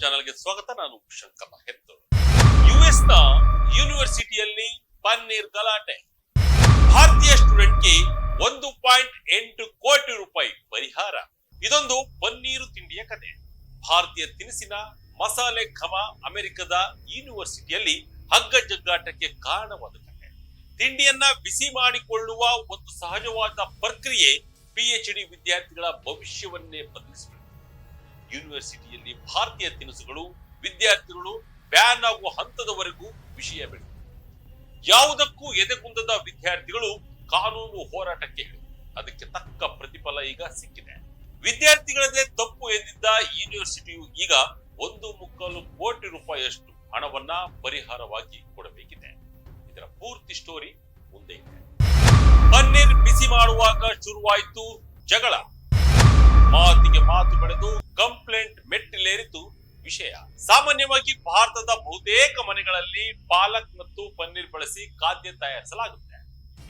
ಚಾನೆಲ್ಗೆ ಸ್ವಾಗತ. ನಾನು ಶಂಕರ ಹೆತ್ತೂರು. ಯುಎಸ್ ನ ಯೂನಿವರ್ಸಿಟಿಯಲ್ಲಿ ಪನ್ನೀರ್ ಗಲಾಟೆ. ಭಾರತೀಯ ಸ್ಟೂಡೆಂಟ್ಗೆ 1.8 ಕೋಟಿ ರೂಪಾಯಿ ಪರಿಹಾರ. ಇದೊಂದು ಪನ್ನೀರು ತಿಂಡಿಯ ಕತೆ. ಭಾರತೀಯ ತಿನಿಸಿನ ಮಸಾಲೆ ಘಮ ಅಮೆರಿಕದ ಯೂನಿವರ್ಸಿಟಿಯಲ್ಲಿ ಹಗ್ಗ ಜಗ್ಗಾಟಕ್ಕೆ ಕಾರಣವಾದ ಕತೆ. ತಿಂಡಿಯನ್ನ ಬಿಸಿ ಮಾಡಿಕೊಳ್ಳುವ ಒಂದು ಸಹಜವಾದ ಪ್ರಕ್ರಿಯೆ PhD ವಿದ್ಯಾರ್ಥಿಗಳ ಭವಿಷ್ಯವನ್ನೇ ಬದಲಿಸಿಬಿಟ್ಟಿದೆ. ಯೂನಿವರ್ಸಿಟಿಯಲ್ಲಿ ಭಾರತೀಯ ತಿನಿಸುಗಳು ವಿದ್ಯಾರ್ಥಿಗಳು ಬ್ಯಾನ್ ಆಗುವ ಹಂತದವರೆಗೂ ವಿಷಯ ಬೆಳೆದಿದೆ. ಯಾವುದಕ್ಕೂ ಎದೆಗುಂದದ ವಿದ್ಯಾರ್ಥಿಗಳು ಕಾನೂನು ಹೋರಾಟಕ್ಕೆ ಇಳಿದರು. ಅದಕ್ಕೆ ತಕ್ಕ ಪ್ರತಿಫಲ ಈಗ ಸಿಕ್ಕಿದೆ. ವಿದ್ಯಾರ್ಥಿಗಳದೇ ತಪ್ಪು ಎಂದಿದ್ದ ಯೂನಿವರ್ಸಿಟಿಯು ಈಗ 1.25 ಕೋಟಿ ರೂಪಾಯಿಯಷ್ಟು ಹಣವನ್ನ ಪರಿಹಾರವಾಗಿ ಕೊಡಬೇಕಿದೆ. ಇದರ ಪೂರ್ತಿ ಸ್ಟೋರಿ ಮುಂದೆ ಇದೆ. ಪನ್ನೀರ್ ಬಿಸಿ ಮಾಡುವಾಗ ಶುರುವಾಯಿತು ಜಗಳ. ಮಾತಿಗೆ ಮಾತು ಬೆಳೆದು ಕಂಪ್ಲೇಂಟ್ ಮೆಟ್ಟಿಲೇರಿತು ವಿಷಯ. ಸಾಮಾನ್ಯವಾಗಿ ಭಾರತದ ಬಹುತೇಕ ಮನೆಗಳಲ್ಲಿ ಪಾಲಕ್ ಮತ್ತು ಪನ್ನೀರ್ ಬಳಸಿ ಖಾದ್ಯ ತಯಾರಿಸಲಾಗುತ್ತೆ.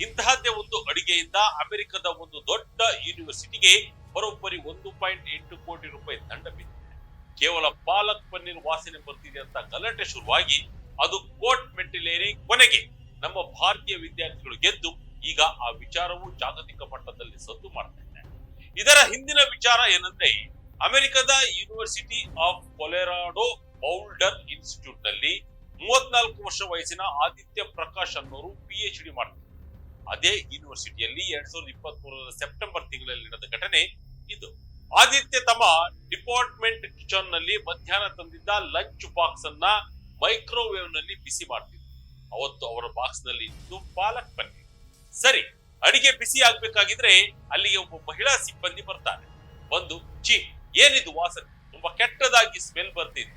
ಇಂತಹದ್ದೇ ಒಂದು ಅಡಿಗೆಯಿಂದ ಅಮೆರಿಕದ ಒಂದು ದೊಡ್ಡ ಯೂನಿವರ್ಸಿಟಿಗೆ ಬರೋಬ್ಬರಿ 1.8 ಕೋಟಿ ರೂಪಾಯಿ ದಂಡ ಬಿದ್ದಿದೆ. ಕೇವಲ ಪಾಲಕ್ ಪನ್ನೀರ್ ವಾಸನೆ ಬರ್ತಿದೆ ಅಂತ ಗಲಾಟೆ ಶುರುವಾಗಿ ಅದು ಕೋರ್ಟ್ ಮೆಟ್ಟಿಲೇರಿ ಕೊನೆಗೆ ನಮ್ಮ ಭಾರತೀಯ ವಿದ್ಯಾರ್ಥಿಗಳು ಗೆದ್ದು ಈಗ ಆ ವಿಚಾರವು ಜಾಗತಿಕ ಮಟ್ಟದಲ್ಲಿ ಸದ್ದು ಮಾಡ್ತಾ ಇದೆ. ಇದರ ಹಿಂದಿನ ವಿಚಾರ ಏನಂದ್ರೆ, ಅಮೆರಿಕದ university of Colorado boulder institute ನಲ್ಲಿ 34 ವರ್ಷ ವಯಸ್ಸಿನ ಆದಿತ್ಯ ಪ್ರಕಾಶ್ ಅನ್ನೋರು PhD ಮಾಡ್ತಾರೆ. ಅದೇ ಯೂನಿವರ್ಸಿಟಿಯಲ್ಲಿ 2023 ಸೆಪ್ಟೆಂಬರ್ ತಿಂಗಳಲ್ಲಿ ನಡೆದ ಘಟನೆ ಇದು. ಆದಿತ್ಯ ತಮ್ಮ ಡಿಪಾರ್ಟ್ಮೆಂಟ್ ಕಿಚನ್ ನಲ್ಲಿ ಮಧ್ಯಾಹ್ನ ತಂದಿದ್ದ ಲಂಚ್ ಬಾಕ್ಸ್ ಅನ್ನ ಮೈಕ್ರೋವೇವ್ ನಲ್ಲಿ ಬಿಸಿ ಮಾಡ್ತಿದ್ರು. ಅವತ್ತು ಅವರ ಬಾಕ್ಸ್ ನಲ್ಲಿ ಇದ್ದು ಪಾಲಕ್ ಪನ್ನೀರ್. ಸರಿ, ಅಡಿಗೆ ಬಿಸಿ ಆಗ್ಬೇಕಾಗಿದ್ರೆ ಅಲ್ಲಿಗೆ ಒಬ್ಬ ಮಹಿಳಾ ಸಿಬ್ಬಂದಿ ಬರ್ತಾರೆ. ಬಂದು, ಚಿ ಏನಿದು ವಾಸನೆ, ತುಂಬಾ ಕೆಟ್ಟದಾಗಿ ಸ್ಮೆಲ್ ಬರ್ತಿದೆ,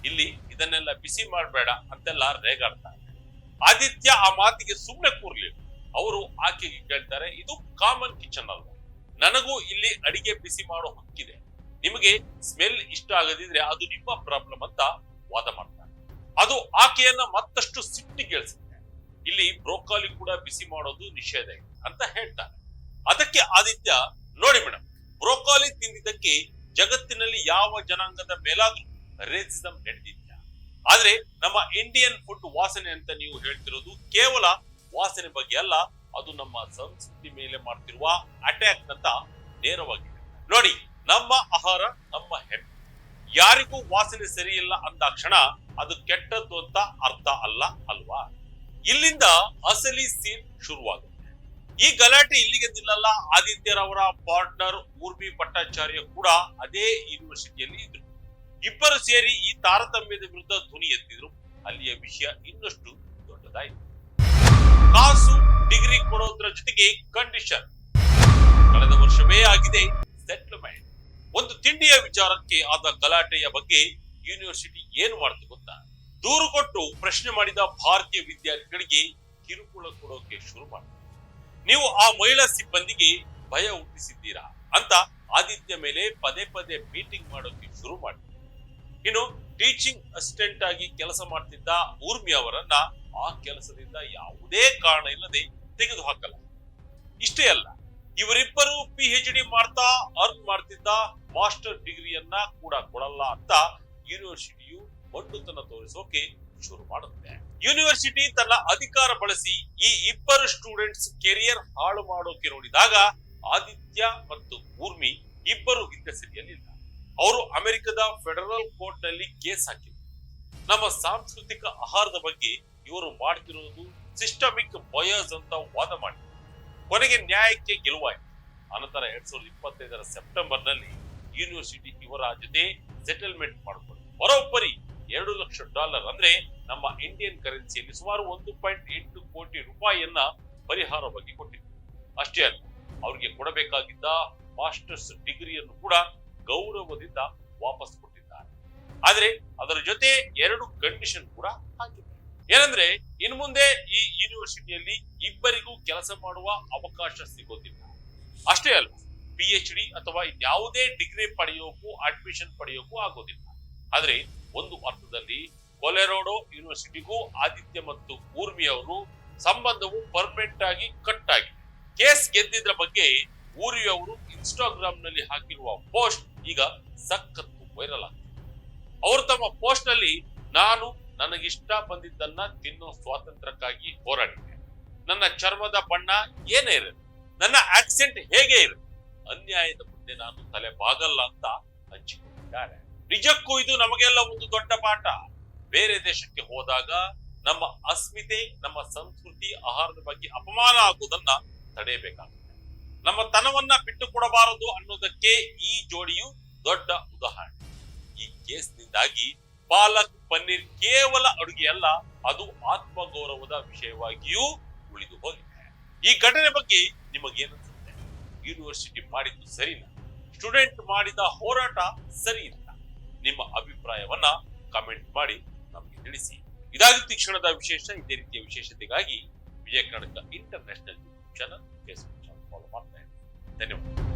ಇಲ್ಲಿ ಇದನ್ನೆಲ್ಲ ಬಿಸಿ ಮಾಡಬೇಡ ಅಂತೆಲ್ಲ ರೇಗಾಡ್ತಾರೆ. ಆದಿತ್ಯ ಆ ಮಾತಿಗೆ ಸುಮ್ನೆ ಕೂರ್ಲಿಲ್ಲ. ಅವರು ಆಕೆಗೆ ಕೇಳ್ತಾರೆ, ಇದು ಕಾಮನ್ ಕಿಚನ್ ಅಲ್ವಾ, ನನಗೂ ಇಲ್ಲಿ ಅಡಿಗೆ ಬಿಸಿ ಮಾಡೋ ಹಕ್ಕಿದೆ, ನಿಮಗೆ ಸ್ಮೆಲ್ ಇಷ್ಟ ಆಗದಿದ್ರೆ ಅದು ನಿಮ್ಮ ಪ್ರಾಬ್ಲಮ್ ಅಂತ ವಾದ ಮಾಡ್ತಾರೆ. ಅದು ಆಕೆಯನ್ನ ಮತ್ತಷ್ಟು ಸಿಟ್ಟಿಗೇಳಿಸುತ್ತೆ. ಇಲ್ಲಿ ಬ್ರೋಕಾಲಿ ಕೂಡ ಬಿಸಿ ಮಾಡೋದು ನಿಷೇಧ ಇದೆ ಅಂತ ಹೇಳ್ತಾರೆ. ಅದಕ್ಕೆ ಆದಿತ್ಯ, ನೋಡಿ ಮೇಡಮ್, ಬ್ರೋಕಾಲಿ ತಿಂದಿದ್ದಕ್ಕೆ ಜಗತ್ತಿನಲ್ಲಿ ಯಾವ ಜನಾಂಗದ ಮೇಲಾದ್ರೂ ರೇಸಿಸಂ ನಡೆದಿದ್ಯಾ? ಆದ್ರೆ ನಮ್ಮ ಇಂಡಿಯನ್ ಫುಡ್ ವಾಸನೆ ಅಂತ ನೀವು ಹೇಳ್ತಿರೋದು ಕೇವಲ ವಾಸನೆ ಬಗ್ಗೆ ಅಲ್ಲ, ಅದು ನಮ್ಮ ಸಂಸ್ಕೃತಿ ಮೇಲೆ ಮಾಡ್ತಿರುವ ಅಟ್ಯಾಕ್ ಅಂತ ನೇರವಾಗಿ ನೋಡಿ. ನಮ್ಮ ಆಹಾರ ನಮ್ಮ ಹೆಣ್ಣು, ಯಾರಿಗೂ ವಾಸನೆ ಸರಿಯಿಲ್ಲ ಅಂದಾಕ್ಷಣ ಅದು ಕೆಟ್ಟದ್ದು ಅಂತ ಅರ್ಥ ಅಲ್ಲ ಅಲ್ವಾ? ಇಲ್ಲಿಂದ ಅಸಲಿ ಸೀನ್ ಶುರುವಾಗುತ್ತೆ. ಈ ಗಲಾಟೆ ಇಲ್ಲಿಗೆ ನಿಲ್ಲಲ್ಲ. ಆದಿತ್ಯರವರ ಪಾರ್ಟ್ನರ್ ಊರ್ಮಿ ಭಟ್ಟಾಚಾರ್ಯ ಕೂಡ ಅದೇ ಯೂನಿವರ್ಸಿಟಿಯಲ್ಲಿ ಇದ್ರು. ಇಬ್ಬರು ಸೇರಿ ಈ ತಾರತಮ್ಯದ ವಿರುದ್ಧ ಧ್ವನಿ ಎತ್ತಿದ್ರು. ಅಲ್ಲಿಯ ವಿಷಯ ಇನ್ನಷ್ಟು ದೊಡ್ಡದಾಯಿತು. ಕಾಸು ಡಿಗ್ರಿ ಕೊಡೋದ್ರ ಜೊತೆಗೆ ಕಂಡೀಷನ್. ಕಳೆದ ವರ್ಷವೇ ಆಗಿದೆ ಸೆಟ್ಲ್ಮೆಂಟ್. ಒಂದು ತಿಂಡಿಯ ವಿಚಾರಕ್ಕೆ ಆದ ಗಲಾಟೆಯ ಬಗ್ಗೆ ಯೂನಿವರ್ಸಿಟಿ ಏನು ಮಾಡ್ತು ಗೊತ್ತಾ? ದೂರು ಕೊಟ್ಟು ಪ್ರಶ್ನೆ ಮಾಡಿದ ಭಾರತೀಯ ವಿದ್ಯಾರ್ಥಿಗಳಿಗೆ ಕಿರುಕುಳ ಕೊಡೋಕೆ ಶುರು ಮಾಡಿದ್ರು. ನೀವು ಆ ಮಹಿಳಾ ಸಿಬ್ಬಂದಿಗೆ ಭಯ ಹುಟ್ಟಿಸಿದ್ದೀರಾ ಅಂತ ಆದಿತ್ಯ ಮೇಲೆ ಪದೇ ಪದೇ ಮೀಟಿಂಗ್ ಮಾಡೋಕೆ ಶುರು ಮಾಡಿದ್ರು. ಇನ್ನು ಟೀಚಿಂಗ್ ಅಸಿಸ್ಟೆಂಟ್ ಆಗಿ ಕೆಲಸ ಮಾಡ್ತಿದ್ದ ಊರ್ಮಿ ಅವರನ್ನ ಆ ಕೆಲಸದಿಂದ ಯಾವುದೇ ಕಾರಣ ಇಲ್ಲದೆ ತೆಗೆದು ಹಾಕಲ್ಲ. ಇಷ್ಟೇ ಅಲ್ಲ, ಇವರಿಬ್ಬರು PhD ಮಾಡ್ತಾ ಅರ್ನ್ ಮಾಡ್ತಿದ್ದ ಮಾಸ್ಟರ್ ಡಿಗ್ರಿಯನ್ನ ಕೂಡ ಕೊಡಲ್ಲ ಅಂತ ಯೂನಿವರ್ಸಿಟಿಯು ಮೊಂಡುತನ ತೋರಿಸೋಕೆ ಶುರು ಮಾಡುತ್ತೆ. ಯೂನಿವರ್ಸಿಟಿ ತನ್ನ ಅಧಿಕಾರ ಬಳಸಿ ಈ ಇಬ್ಬರು ಸ್ಟೂಡೆಂಟ್ಸ್ ಕೆರಿಯರ್ ಹಾಳು ಮಾಡೋಕೆ ನೋಡಿದಾಗ ಆದಿತ್ಯ ಮತ್ತು ಊರ್ಮಿ ಇಬ್ಬರು ಹಿಂದೆ ಸರಿಯಲಿಲ್ಲ. ಅವರು ಅಮೆರಿಕದ ಫೆಡರಲ್ ಕೋರ್ಟ್ ನಲ್ಲಿ ಕೇಸ್ ಹಾಕಿದ್ರು. ನಮ್ಮ ಸಾಂಸ್ಕೃತಿಕ ಆಹಾರದ ಬಗ್ಗೆ ಇವರು ಮಾಡ್ತಿರೋದು ಸಿಸ್ಟಮಿಕ್ ಬಯಸ್ ಅಂತ ವಾದ ಮಾಡಿದ್ರು. ಕೊನೆಗೆ ನ್ಯಾಯಕ್ಕೆ ಗೆಲುವಾಯಿತು. ಅನಂತರ 2025 ಸೆಪ್ಟೆಂಬರ್ ನಲ್ಲಿ ಯೂನಿವರ್ಸಿಟಿ ಇವರ ಜೊತೆ ಸೆಟಲ್ಮೆಂಟ್ ಮಾಡಿಕೊಂಡು ಬರೋಬ್ಬರಿ $2 ಲಕ್ಷ ಅಂದ್ರೆ ನಮ್ಮ ಇಂಡಿಯನ್ ಕರೆನ್ಸಿಯಲ್ಲಿ ಸುಮಾರು 1.8 ಕೋಟಿ ರೂಪಾಯಿಯನ್ನ ಪರಿಹಾರವಾಗಿ ಕೊಟ್ಟಿದ್ರು. ಅಷ್ಟೇ ಅಲ್ಲ, ಅವ್ರಿಗೆ ಕೊಡಬೇಕಾಗಿದ್ದ ಮಾಸ್ಟರ್ಸ್ ಡಿಗ್ರಿಯನ್ನು ಕೂಡ ಗೌರವದಿಂದ ವಾಪಸ್ ಕೊಟ್ಟಿದ್ದಾರೆ. ಆದ್ರೆ ಅದರ ಜೊತೆ 2 ಕಂಡೀಷನ್ ಕೂಡ ಹಾಕಿದ್ದಾರೆ. ಏನಂದ್ರೆ, ಇನ್ನು ಮುಂದೆ ಈ ಯೂನಿವರ್ಸಿಟಿಯಲ್ಲಿ ಇಬ್ಬರಿಗೂ ಕೆಲಸ ಮಾಡುವ ಅವಕಾಶ ಸಿಗೋದಿಲ್ಲ. ಅಷ್ಟೇ ಅಲ್ಲ, PhD ಅಥವಾ ಯಾವುದೇ ಡಿಗ್ರಿ ಪಡೆಯೋಕು ಅಡ್ಮಿಷನ್ ಪಡೆಯೋಕು ಆಗೋದಿಲ್ಲ. ಆದ್ರೆ ಒಂದು ಅರ್ಥದಲ್ಲಿ ಕೊಲೆರಾಡೋ ಯೂನಿವರ್ಸಿಟಿಗೂ ಆದಿತ್ಯ ಮತ್ತು ಊರ್ಮಿ ಅವರು ಸಂಬಂಧವು ಪರ್ಮನೆಂಟ್ ಆಗಿ ಕಟ್ ಆಗಿದೆ. ಕೇಸ್ ಗೆದ್ದಿದ್ರ ಬಗ್ಗೆ ಊರ್ಮಿ ಅವರು ಇನ್ಸ್ಟಾಗ್ರಾಮ್ ನಲ್ಲಿ ಹಾಕಿರುವ ಪೋಸ್ಟ್ ಈಗ ಸಖತ್ತು ವೈರಲ್ ಆಗ್ತಿದೆ. ಅವರು ತಮ್ಮ ಪೋಸ್ಟ್ ನಲ್ಲಿ ನಾನು ನನಗಿಷ್ಟ ಬಂದಿದ್ದನ್ನ ತಿನ್ನೋ ಸ್ವಾತಂತ್ರ್ಯಕ್ಕಾಗಿ ಹೋರಾಡಿದೆ. ನನ್ನ ಚರ್ಮದ ಬಣ್ಣ ಏನೇ ಇರಲಿ, ನನ್ನ ಆಕ್ಸೆಂಟ್ ಹೇಗೆ ಇರಲಿ, ಅನ್ಯಾಯದ ಮುಂದೆ ನಾನು ತಲೆ ಬಾಗಲ್ಲ ಅಂತ ಹಂಚಿಕೊಂಡಿದ್ದಾರೆ. ನಿಜಕ್ಕೂ ಇದು ನಮಗೆಲ್ಲ ಒಂದು ದೊಡ್ಡ ಪಾಠ. ಬೇರೆ ದೇಶಕ್ಕೆ ಹೋದಾಗ ನಮ್ಮ ಅಸ್ಮಿತೆ, ನಮ್ಮ ಸಂಸ್ಕೃತಿ, ಆಹಾರದ ಬಗ್ಗೆ ಅಪಮಾನ ಆಗುವುದನ್ನ ತಡೆಯಬೇಕಾಗುತ್ತೆ. ನಮ್ಮ ತನವನ್ನ ಬಿಟ್ಟು ಕೊಡಬಾರದು ಅನ್ನೋದಕ್ಕೆ ಈ ಜೋಡಿಯು ದೊಡ್ಡ ಉದಾಹರಣೆ. ಈ ಕೇಸ್ನಿಂದಾಗಿ ಪಾಲಕ್ ಪನ್ನೀರ್ ಕೇವಲ ಅಡುಗೆಯಲ್ಲ, ಅದು ಆತ್ಮಗೌರವದ ವಿಷಯವಾಗಿಯೂ ಉಳಿದು ಹೋಗಿದೆ. ಈ ಘಟನೆ ಬಗ್ಗೆ ನಿಮಗೇನಿಸುತ್ತೆ? ಯೂನಿವರ್ಸಿಟಿ ಮಾಡಿದ್ದು ಸರಿನಾ? ಸ್ಟೂಡೆಂಟ್ ಮಾಡಿದ ಹೋರಾಟ ಸರಿ ಇಲ್ಲ? ನಿಮ್ಮ ಅಭಿಪ್ರಾಯವನ್ನ ಕಮೆಂಟ್ ಮಾಡಿ ನಮಗೆ ತಿಳಿಸಿ. ಇದಾಗಿತ್ತು ಈ ಕ್ಷಣದ ವಿಶೇಷ. ಇದೇ ರೀತಿಯ ವಿಶೇಷತೆಗಾಗಿ Vijaya Karnataka international YouTube channel, Facebook channel follow ಮಾಡ್ತಾ ಇದ್ದೀನಿ. ಧನ್ಯವಾದ.